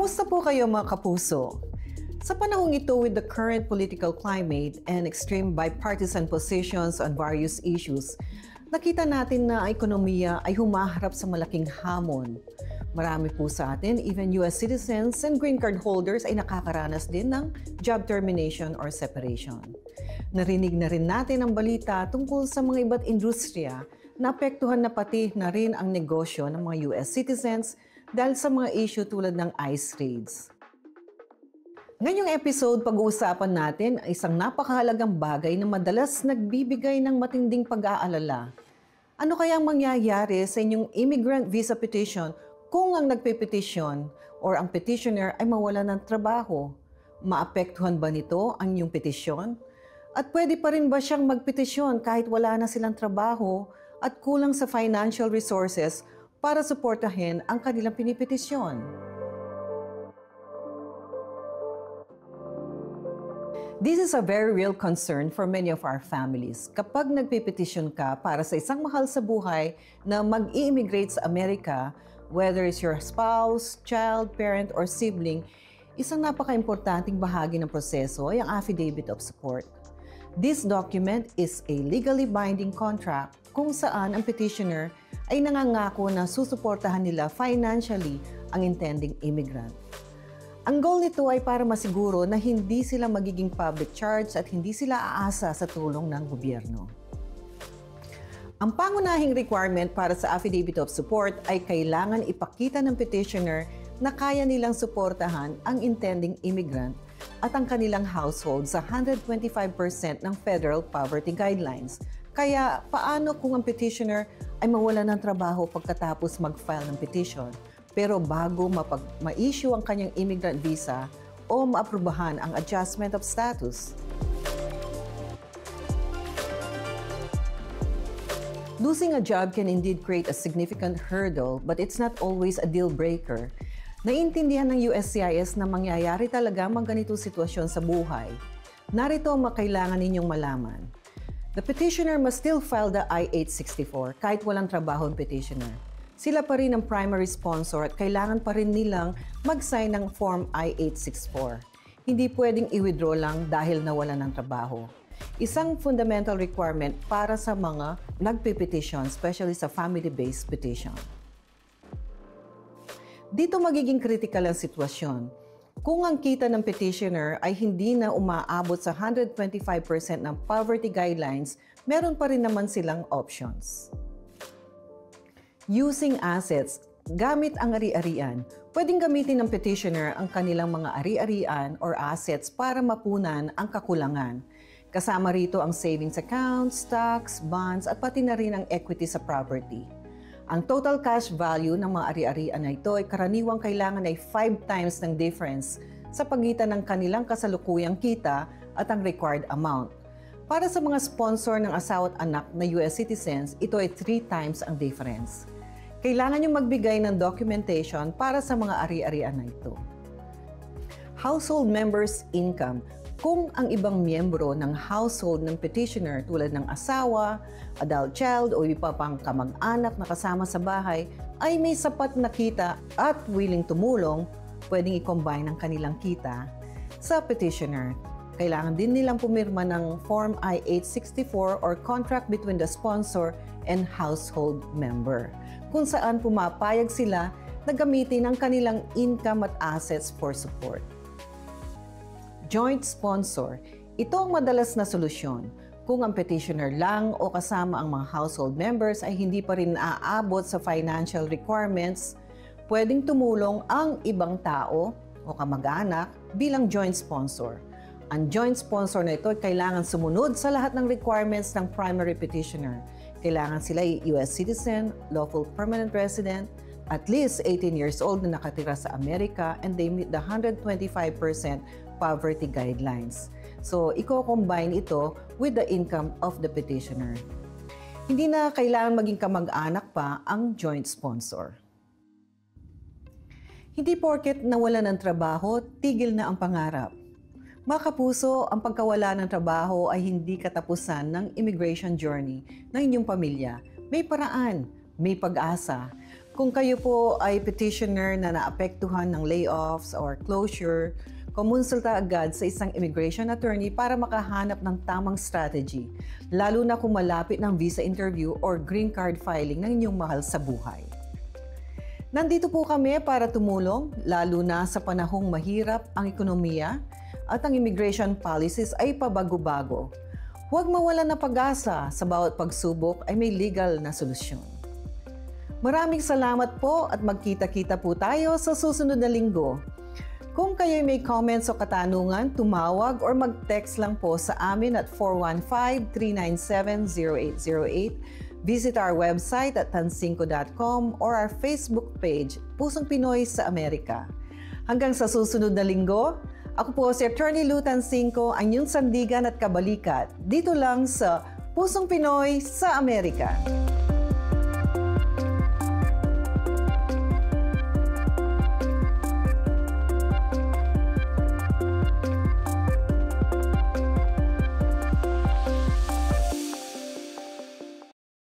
Kamusta po kayo mga kapuso? Sa panahong ito with the current political climate and extreme bipartisan positions on various issues, nakita natin na ang ekonomiya ay humaharap sa malaking hamon. Marami po sa atin, even US citizens and green card holders ay nakakaranas din ng job termination or separation. Narinig na rin natin ang balita tungkol sa mga iba't industriya na apektuhan na pati na rin ang negosyo ng mga US citizens dahil sa mga issue tulad ng ICE raids. Ngayong episode, pag-uusapan natin ay isang napakahalagang bagay na madalas nagbibigay ng matinding pag-aalala. Ano kaya ang mangyayari sa inyong immigrant visa petition kung ang nagpepetisyon or ang petitioner ay mawala ng trabaho? Maapektuhan ba nito ang inyong petisyon? At pwede pa rin ba siyang magpetisyon kahit wala na silang trabaho at kulang sa financial resources para suportahin ang kanilang pinipetisyon? This is a very real concern for many of our families. Kapag nagpepetisyon ka para sa isang mahal sa buhay na mag-i-immigrate sa Amerika, whether it's your spouse, child, parent, or sibling, isang napaka-importanting bahagi ng proseso ay ang affidavit of support. This document is a legally binding contract kung saan ang petitioner ay nangangako na susuportahan nila financially ang intending immigrant. Ang goal nito ay para masiguro na hindi sila magiging public charge at hindi sila aasa sa tulong ng gobyerno. Ang pangunahing requirement para sa affidavit of support ay kailangan ipakita ng petitioner na kaya nilang suportahan ang intending immigrant at ang kanilang household sa 125% ng federal poverty guidelines. Kaya paano kung ang petitioner ay mawala ng trabaho pagkatapos mag-file ng petition? Pero bago ma-issue ang kanyang immigrant visa o maaprubahan ang adjustment of status. Losing a job can indeed create a significant hurdle, but it's not always a deal breaker. Naiintindihan ng USCIS na mangyayari talaga ang ganitong sitwasyon sa buhay. Narito ang kailangan ninyong malaman. The petitioner must still file the I-864 kahit walang trabaho ang petitioner. Sila pa rin ang primary sponsor at kailangan pa rin nilang mag-sign ng Form I-864. Hindi pwedeng i-withdraw lang dahil nawala ng trabaho. Isang fundamental requirement para sa mga nagpe-petition, especially sa family-based petition. Dito magiging critical ang sitwasyon. Kung ang kita ng petitioner ay hindi na umaabot sa 125% ng poverty guidelines, meron pa rin naman silang options. Using assets, gamit ang ari-arian. Pwedeng gamitin ng petitioner ang kanilang mga ari-arian or assets para mapunan ang kakulangan. Kasama rito ang savings accounts, stocks, bonds at pati na rin ang equity sa property. Ang total cash value ng mga ari-arian na ito ay karaniwang kailangan ay 5 times ng difference sa pagitan ng kanilang kasalukuyang kita at ang required amount. Para sa mga sponsor ng asawa at anak na US citizens, ito ay 3 times ang difference. Kailangan nyo magbigay ng documentation para sa mga ari-arian na ito. Household members' income. Kung ang ibang miyembro ng household ng petitioner tulad ng asawa, adult child o iba pang kamag-anak na kasama sa bahay ay may sapat na kita at willing tumulong, pwedeng i-combine ang kanilang kita sa petitioner. Kailangan din nilang pumirma ng Form I-864 or contract between the sponsor and household member, kung saan pumapayag sila na gamitin ang kanilang income at assets for support. Joint sponsor. Ito ang madalas na solusyon. Kung ang petitioner lang o kasama ang mga household members ay hindi pa rin naaabot sa financial requirements, pwedeng tumulong ang ibang tao o kamag-anak bilang joint sponsor. Ang joint sponsor na ito ay kailangan sumunod sa lahat ng requirements ng primary petitioner. Kailangan sila ay US citizen, lawful permanent resident, at least 18 years old na nakatira sa Amerika, and they meet the 125% poverty guidelines. So, i-combine ito with the income of the petitioner. Hindi na kailangan maging kamag-anak pa ang joint sponsor. Hindi porket nawala ng trabaho, tigil na ang pangarap. Mga kapuso, ang pagkawala ng trabaho ay hindi katapusan ng immigration journey ng inyong pamilya. May paraan, may pag-asa. Kung kayo po ay petitioner na naapektuhan ng layoffs or closure, kumonsulta agad sa isang immigration attorney para makahanap ng tamang strategy, lalo na kung malapit ng visa interview or green card filing ng inyong mahal sa buhay. Nandito po kami para tumulong, lalo na sa panahong mahirap ang ekonomiya at ang immigration policies ay pabago-bago. Huwag mawalan ng pag-asa, sa bawat pagsubok ay may legal na solusyon. Maraming salamat po at magkita-kita po tayo sa susunod na linggo. Kung kayo may comments o katanungan, tumawag or mag-text lang po sa amin at 415-397-0808. Visit our website at tansinko.com or our Facebook page, Pusong Pinoy sa Amerika. Hanggang sa susunod na linggo, ako po si Attorney Lou Tansinko, ang inyong sandigan at kabalikat, dito lang sa Pusong Pinoy sa Amerika.